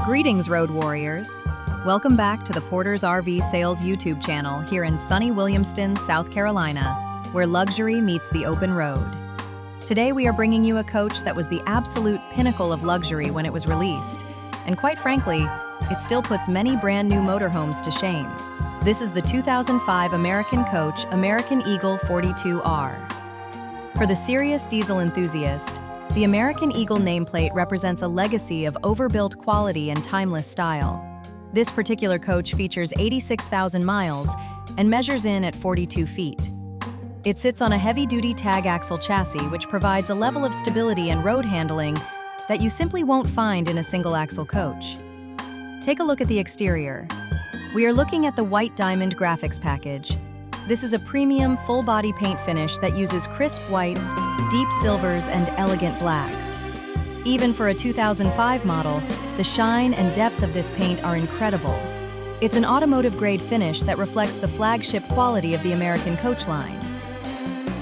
Greetings, road warriors. Welcome back to the Porter's RV Sales YouTube channel here in sunny Williamston, South Carolina, where luxury meets the open road. Today we are bringing you a coach that was the absolute pinnacle of luxury when it was released, and quite frankly, it still puts many brand new motorhomes to shame. This is the 2005 American Coach American Eagle 42R. For the serious diesel enthusiast, the American Eagle nameplate represents a legacy of overbuilt quality and timeless style. This particular coach features 86,000 miles and measures in at 42 feet. It sits on a heavy-duty tag axle chassis which provides a level of stability and road handling that you simply won't find in a single-axle coach. Take a look at the exterior. We are looking at the white diamond graphics package. This is a premium full-body paint finish that uses crisp whites, deep silvers, and elegant blacks. Even for a 2005 model, the shine and depth of this paint are incredible. It's an automotive-grade finish that reflects the flagship quality of the American coach line.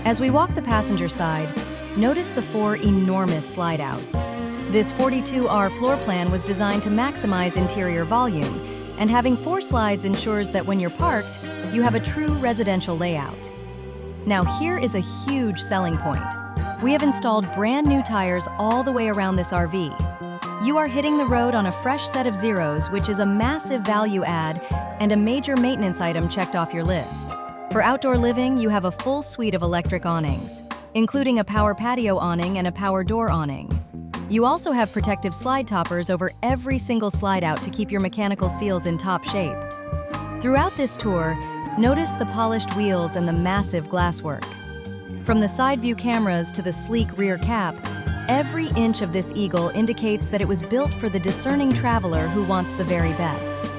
As we walk the passenger side, notice the 4 enormous slide-outs. This 42R floor plan was designed to maximize interior volume, and having 4 slides ensures that when you're parked, you have a true residential layout. Now here is a huge selling point. We have installed brand new tires all the way around this RV. You are hitting the road on a fresh set of zeros, which is a massive value add and a major maintenance item checked off your list. For outdoor living, you have a full suite of electric awnings, including a power patio awning and a power door awning. You also have protective slide toppers over every single slide out to keep your mechanical seals in top shape. Throughout this tour, notice the polished wheels and the massive glasswork. From the side view cameras to the sleek rear cap, every inch of this Eagle indicates that it was built for the discerning traveler who wants the very best.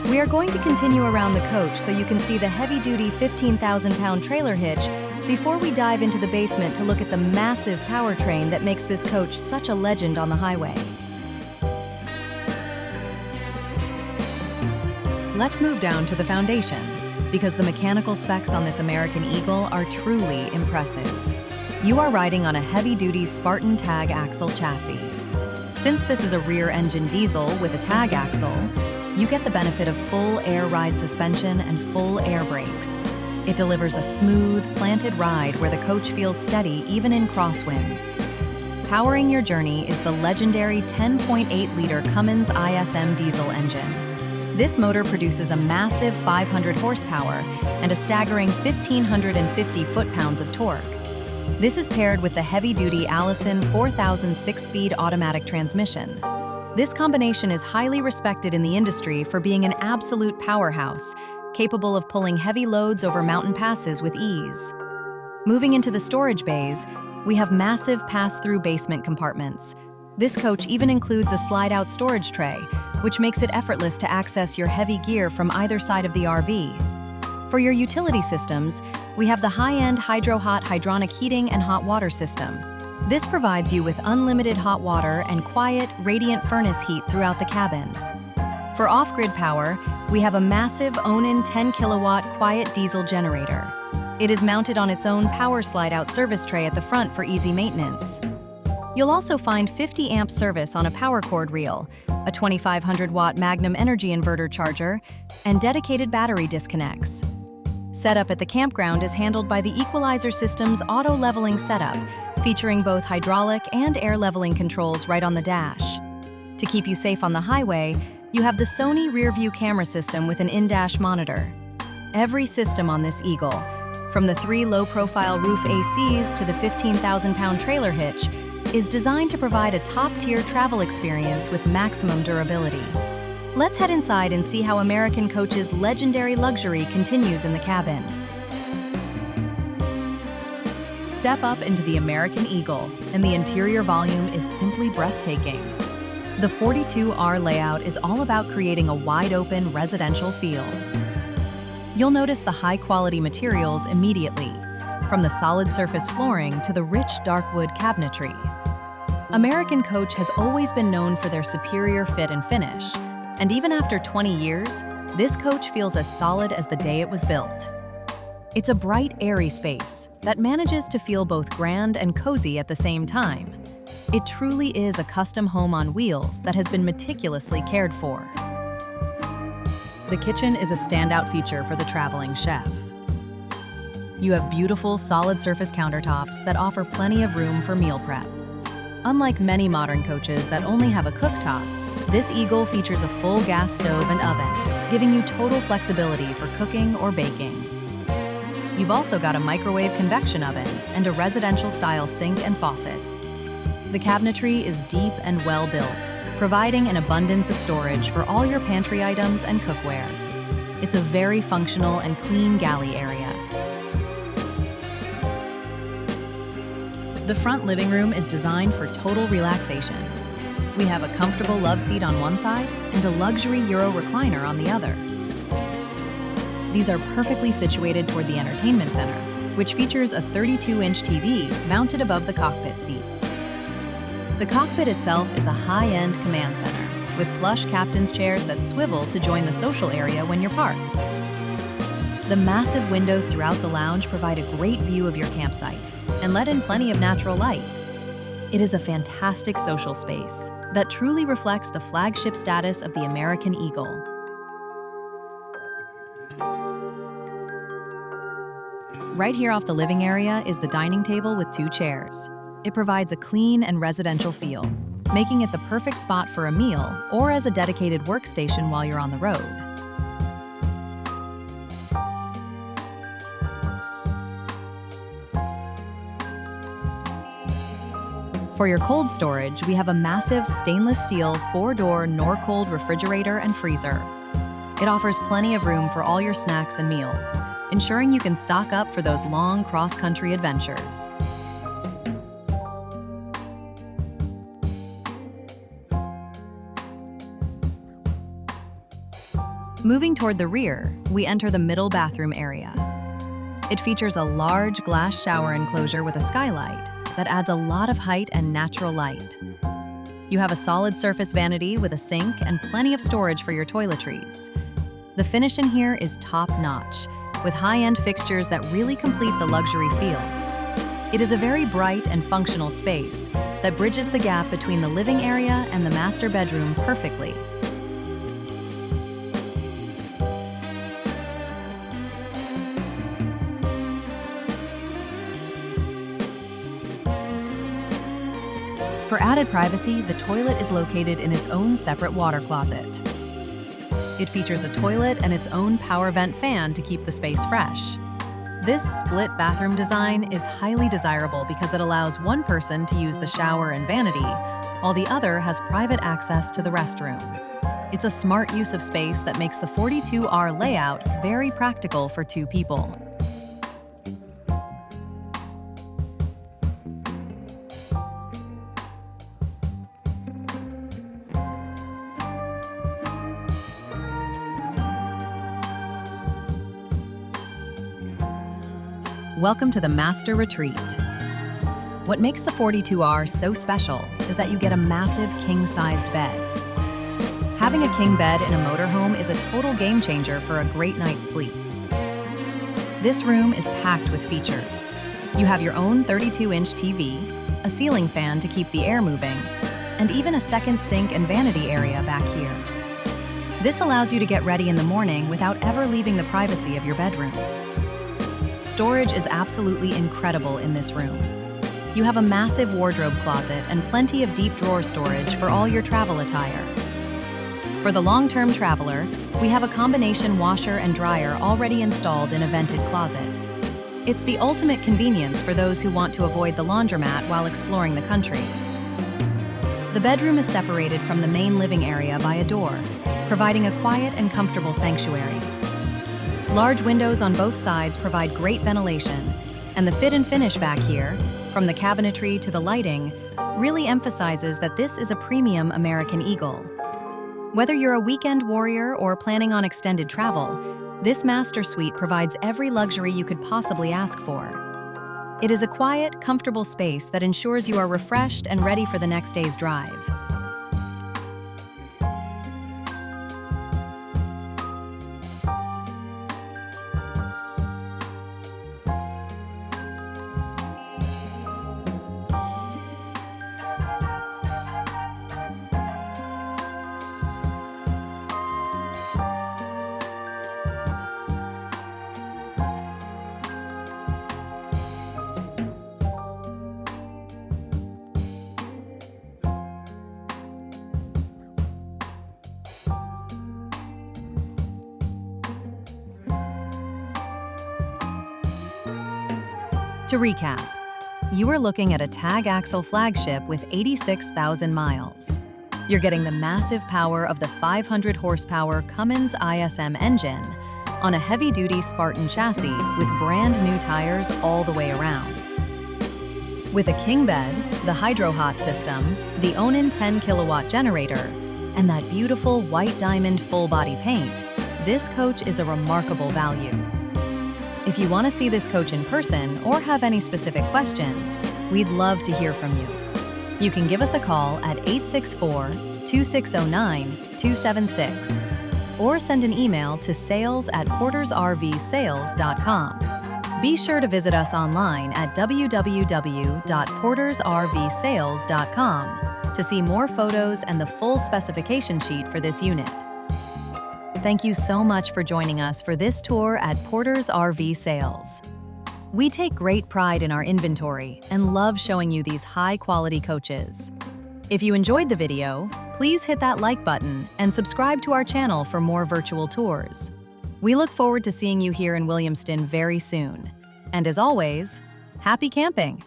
We are going to continue around the coach so you can see the heavy-duty 15,000-pound trailer hitch before we dive into the basement to look at the massive powertrain that makes this coach such a legend on the highway. Let's move down to the foundation, because the mechanical specs on this American Eagle are truly impressive. You are riding on a heavy-duty Spartan TAG AXLE chassis. Since this is a rear-engine diesel with a TAG axle, you get the benefit of full air ride suspension and full air brakes. It delivers a smooth, planted ride where the coach feels steady even in crosswinds. Powering your journey is the legendary 10.8-liter Cummins ISM diesel engine. This motor produces a massive 500 horsepower and a staggering 1,550 foot-pounds of torque. This is paired with the heavy-duty Allison 4,000 6-speed automatic transmission. This combination is highly respected in the industry for being an absolute powerhouse, capable of pulling heavy loads over mountain passes with ease. Moving into the storage bays, we have massive pass-through basement compartments. This coach even includes a slide-out storage tray, which makes it effortless to access your heavy gear from either side of the RV. For your utility systems, we have the high-end Hydro-Hot hydronic heating and hot water system. This provides you with unlimited hot water and quiet, radiant furnace heat throughout the cabin. For off-grid power, we have a massive Onan 10-kilowatt quiet diesel generator. It is mounted on its own power slide-out service tray at the front for easy maintenance. You'll also find 50-amp service on a power cord reel, a 2,500-watt Magnum energy inverter charger, and dedicated battery disconnects. Setup at the campground is handled by the Equalizer System's auto-leveling setup, featuring both hydraulic and air-leveling controls right on the dash. To keep you safe on the highway, you have the Sony rear-view camera system with an in-dash monitor. Every system on this Eagle, from the 3 low-profile roof ACs to the 15,000-pound trailer hitch, is designed to provide a top-tier travel experience with maximum durability. Let's head inside and see how American Coach's legendary luxury continues in the cabin. Step up into the American Eagle, and the interior volume is simply breathtaking. The 42R layout is all about creating a wide-open residential feel. You'll notice the high-quality materials immediately, from the solid surface flooring to the rich dark wood cabinetry. American Coach has always been known for their superior fit and finish, and even after 20 years, this coach feels as solid as the day it was built. It's a bright, airy space that manages to feel both grand and cozy at the same time. It truly is a custom home on wheels that has been meticulously cared for. The kitchen is a standout feature for the traveling chef. You have beautiful, solid surface countertops that offer plenty of room for meal prep. Unlike many modern coaches that only have a cooktop, this Eagle features a full gas stove and oven, giving you total flexibility for cooking or baking. You've also got a microwave convection oven and a residential-style sink and faucet. The cabinetry is deep and well-built, providing an abundance of storage for all your pantry items and cookware. It's a very functional and clean galley area. The front living room is designed for total relaxation. We have a comfortable love seat on one side and a luxury Euro recliner on the other. These are perfectly situated toward the entertainment center, which features a 32-inch TV mounted above the cockpit seats. The cockpit itself is a high-end command center with plush captain's chairs that swivel to join the social area when you're parked. The massive windows throughout the lounge provide a great view of your campsite and let in plenty of natural light. It is a fantastic social space that truly reflects the flagship status of the American Eagle. Right here off the living area is the dining table with 2 chairs. It provides a clean and residential feel, making it the perfect spot for a meal or as a dedicated workstation while you're on the road. For your cold storage, we have a massive stainless steel 4-door Norcold refrigerator and freezer. It offers plenty of room for all your snacks and meals, ensuring you can stock up for those long cross-country adventures. Moving toward the rear, we enter the middle bathroom area. It features a large glass shower enclosure with a skylight that adds a lot of height and natural light. You have a solid surface vanity with a sink and plenty of storage for your toiletries. The finish in here is top-notch, with high-end fixtures that really complete the luxury feel. It is a very bright and functional space that bridges the gap between the living area and the master bedroom perfectly. For added privacy, the toilet is located in its own separate water closet. It features a toilet and its own power vent fan to keep the space fresh. This split bathroom design is highly desirable because it allows one person to use the shower and vanity, while the other has private access to the restroom. It's a smart use of space that makes the 42R layout very practical for 2 people. Welcome to the Master Retreat. What makes the 42R so special is that you get a massive king-sized bed. Having a king bed in a motorhome is a total game changer for a great night's sleep. This room is packed with features. You have your own 32-inch TV, a ceiling fan to keep the air moving, and even a second sink and vanity area back here. This allows you to get ready in the morning without ever leaving the privacy of your bedroom. Storage is absolutely incredible in this room. You have a massive wardrobe closet and plenty of deep drawer storage for all your travel attire. For the long-term traveler, we have a combination washer and dryer already installed in a vented closet. It's the ultimate convenience for those who want to avoid the laundromat while exploring the country. The bedroom is separated from the main living area by a door, providing a quiet and comfortable sanctuary. Large windows on both sides provide great ventilation, and the fit and finish back here, from the cabinetry to the lighting, really emphasizes that this is a premium American Eagle. Whether you're a weekend warrior or planning on extended travel, this master suite provides every luxury you could possibly ask for. It is a quiet, comfortable space that ensures you are refreshed and ready for the next day's drive. To recap, you are looking at a TAG AXLE flagship with 86,000 miles. You're getting the massive power of the 500 horsepower Cummins ISM engine on a heavy-duty Spartan chassis with brand new tires all the way around. With a king bed, the Hydro Hot system, the Onan 10 kilowatt generator, and that beautiful white diamond full-body paint, this coach is a remarkable value. If you want to see this coach in person or have any specific questions, we'd love to hear from you. You can give us a call at 864-2609-276 or send an email to sales@portersrvsales.com. Be sure to visit us online at www.portersrvsales.com to see more photos and the full specification sheet for this unit. Thank you so much for joining us for this tour at Porter's RV Sales. We take great pride in our inventory and love showing you these high-quality coaches. If you enjoyed the video, please hit that like button and subscribe to our channel for more virtual tours. We look forward to seeing you here in Williamston very soon. And as always, happy camping!